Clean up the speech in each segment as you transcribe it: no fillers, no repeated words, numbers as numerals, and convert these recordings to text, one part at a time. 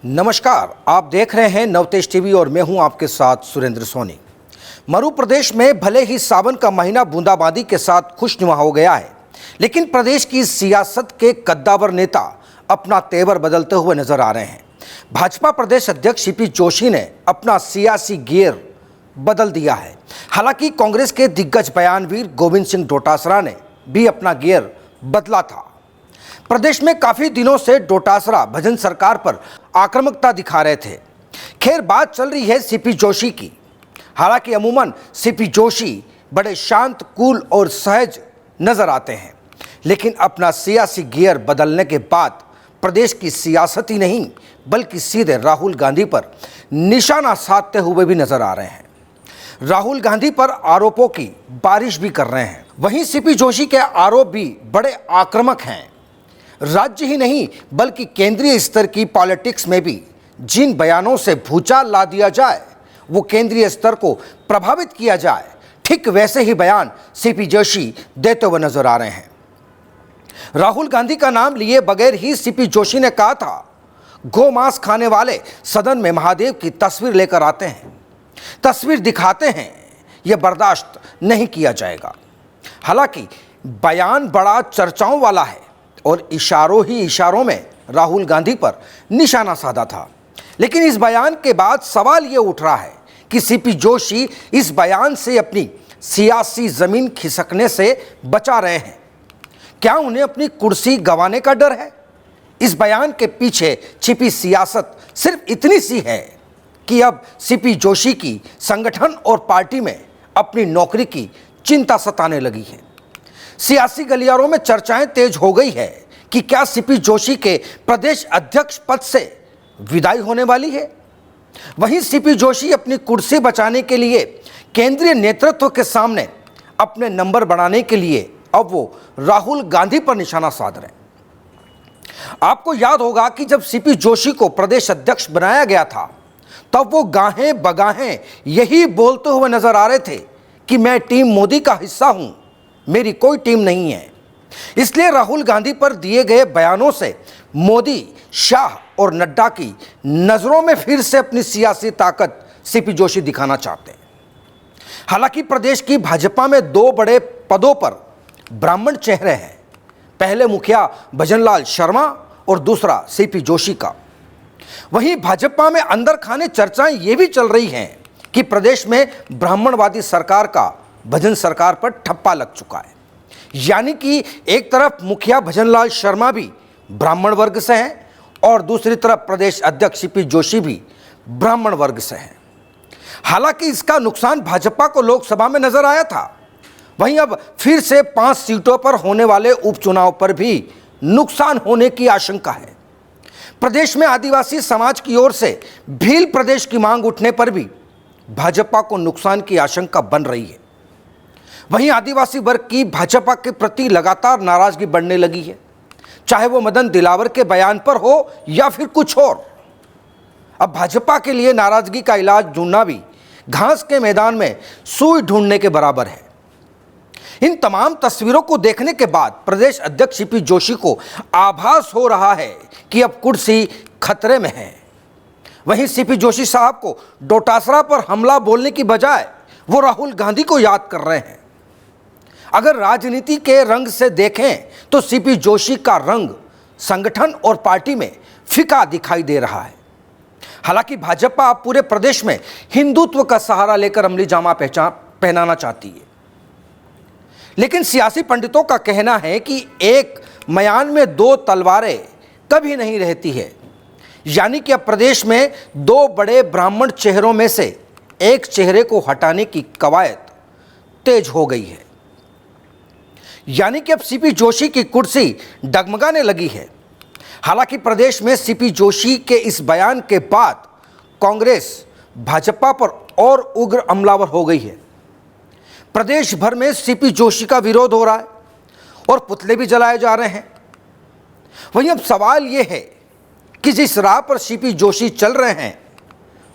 नमस्कार, आप देख रहे हैं नवतेज टीवी और मैं हूं आपके साथ सुरेंद्र सोनी। मध्य प्रदेश में भले ही सावन का महीना बूंदाबांदी के साथ खुशनुमा हो गया है, लेकिन प्रदेश की सियासत के कद्दावर नेता अपना तेवर बदलते हुए नजर आ रहे हैं। भाजपा प्रदेश अध्यक्ष सीपी जोशी ने अपना सियासी गियर बदल दिया है। हालांकि कांग्रेस के दिग्गज बयानवीर गोविंद सिंह डोटासरा ने भी अपना गियर बदला था। प्रदेश में काफी दिनों से डोटासरा भजन सरकार पर आक्रामकता दिखा रहे थे। खैर, बात चल रही है सीपी जोशी की। हालांकि अमूमन सीपी जोशी बड़े शांत, कूल और सहज नजर आते हैं, लेकिन अपना सियासी गियर बदलने के बाद प्रदेश की सियासत ही नहीं बल्कि सीधे राहुल गांधी पर निशाना साधते हुए भी नजर आ रहे हैं। राहुल गांधी पर आरोपों की बारिश भी कर रहे हैं। वहीं सीपी जोशी के आरोप भी बड़े आक्रामक हैं। राज्य ही नहीं बल्कि केंद्रीय स्तर की पॉलिटिक्स में भी जिन बयानों से भूचाल ला दिया जाए, वो केंद्रीय स्तर को प्रभावित किया जाए, ठीक वैसे ही बयान सीपी जोशी देते हुए नजर आ रहे हैं। राहुल गांधी का नाम लिए बगैर ही सीपी जोशी ने कहा था, गौ मांस खाने वाले सदन में महादेव की तस्वीर लेकर आते हैं, तस्वीर दिखाते हैं, यह बर्दाश्त नहीं किया जाएगा। हालांकि बयान बड़ा चर्चाओं वाला है और इशारों ही इशारों में राहुल गांधी पर निशाना साधा था। लेकिन इस बयान के बाद सवाल ये उठ रहा है कि सीपी जोशी इस बयान से अपनी सियासी जमीन खिसकने से बचा रहे हैं। क्या उन्हें अपनी कुर्सी गंवाने का डर है? इस बयान के पीछे छिपी सियासत सिर्फ इतनी सी है कि अब सीपी जोशी की संगठन और पार्टी में अपनी नौकरी की चिंता सताने लगी है। सियासी गलियारों में चर्चाएं तेज हो गई है कि क्या सीपी जोशी के प्रदेश अध्यक्ष पद से विदाई होने वाली है। वहीं सीपी जोशी अपनी कुर्सी बचाने के लिए केंद्रीय नेतृत्व के सामने अपने नंबर बढ़ाने के लिए अब वो राहुल गांधी पर निशाना साध रहे हैं। आपको याद होगा कि जब सीपी जोशी को प्रदेश अध्यक्ष बनाया गया था, तब वो गाहें बगाहें यही बोलते हुए नजर आ रहे थे कि मैं टीम मोदी का हिस्सा हूं, मेरी कोई टीम नहीं है। इसलिए राहुल गांधी पर दिए गए बयानों से मोदी, शाह और नड्डा की नजरों में फिर से अपनी सियासी ताकत सीपी जोशी दिखाना चाहते हैं। हालांकि प्रदेश की भाजपा में दो बड़े पदों पर ब्राह्मण चेहरे हैं। पहले मुखिया भजनलाल शर्मा और दूसरा सीपी जोशी का। वहीं भाजपा में अंदर खाने चर्चाएं ये भी चल रही हैं कि प्रदेश में ब्राह्मणवादी सरकार का भजन सरकार पर ठप्पा लग चुका है। यानी कि एक तरफ मुखिया भजनलाल शर्मा भी ब्राह्मण वर्ग से हैं और दूसरी तरफ प्रदेश अध्यक्ष सीपी जोशी भी ब्राह्मण वर्ग से हैं। हालांकि इसका नुकसान भाजपा को लोकसभा में नजर आया था। वहीं अब फिर से 5 सीटों पर होने वाले उपचुनाव पर भी नुकसान होने की आशंका है। प्रदेश में आदिवासी समाज की ओर से भील प्रदेश की मांग उठने पर भी भाजपा को नुकसान की आशंका बन रही है। वहीं आदिवासी वर्ग की भाजपा के प्रति लगातार नाराजगी बढ़ने लगी है, चाहे वो मदन दिलावर के बयान पर हो या फिर कुछ और। अब भाजपा के लिए नाराजगी का इलाज ढूंढना भी घास के मैदान में सुई ढूंढने के बराबर है। इन तमाम तस्वीरों को देखने के बाद प्रदेश अध्यक्ष सीपी जोशी को आभास हो रहा है कि अब कुर्सी खतरे में है। वहीं सीपी जोशी साहब को डोटासरा पर हमला बोलने की बजाय वो राहुल गांधी को याद कर रहे हैं। अगर राजनीति के रंग से देखें तो सीपी जोशी का रंग संगठन और पार्टी में फीका दिखाई दे रहा है। हालांकि भाजपा अब पूरे प्रदेश में हिंदुत्व का सहारा लेकर अमली जामा पहनाना चाहती है, लेकिन सियासी पंडितों का कहना है कि एक म्यान में 2 तलवारें कभी नहीं रहती है। यानी कि अब प्रदेश में 2 बड़े ब्राह्मण चेहरों में से एक चेहरे को हटाने की कवायद तेज हो गई है। यानी कि अब सीपी जोशी की कुर्सी डगमगाने लगी है। हालांकि प्रदेश में सीपी जोशी के इस बयान के बाद कांग्रेस भाजपा पर और उग्र हमलावर हो गई है। प्रदेश भर में सीपी जोशी का विरोध हो रहा है और पुतले भी जलाए जा रहे हैं। वहीं अब सवाल यह है कि जिस राह पर सीपी जोशी चल रहे हैं,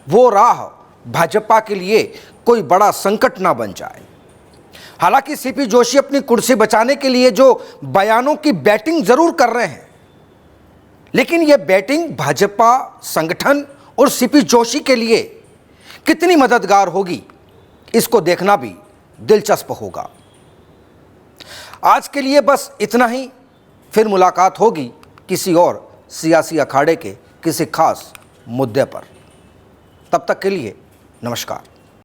वो राह भाजपा के लिए कोई बड़ा संकट ना बन जाए। हालांकि सीपी जोशी अपनी कुर्सी बचाने के लिए जो बयानों की बैटिंग जरूर कर रहे हैं, लेकिन यह बैटिंग भाजपा संगठन और सीपी जोशी के लिए कितनी मददगार होगी, इसको देखना भी दिलचस्प होगा। आज के लिए बस इतना ही। फिर मुलाकात होगी किसी और सियासी अखाड़े के किसी खास मुद्दे पर। तब तक के लिए नमस्कार।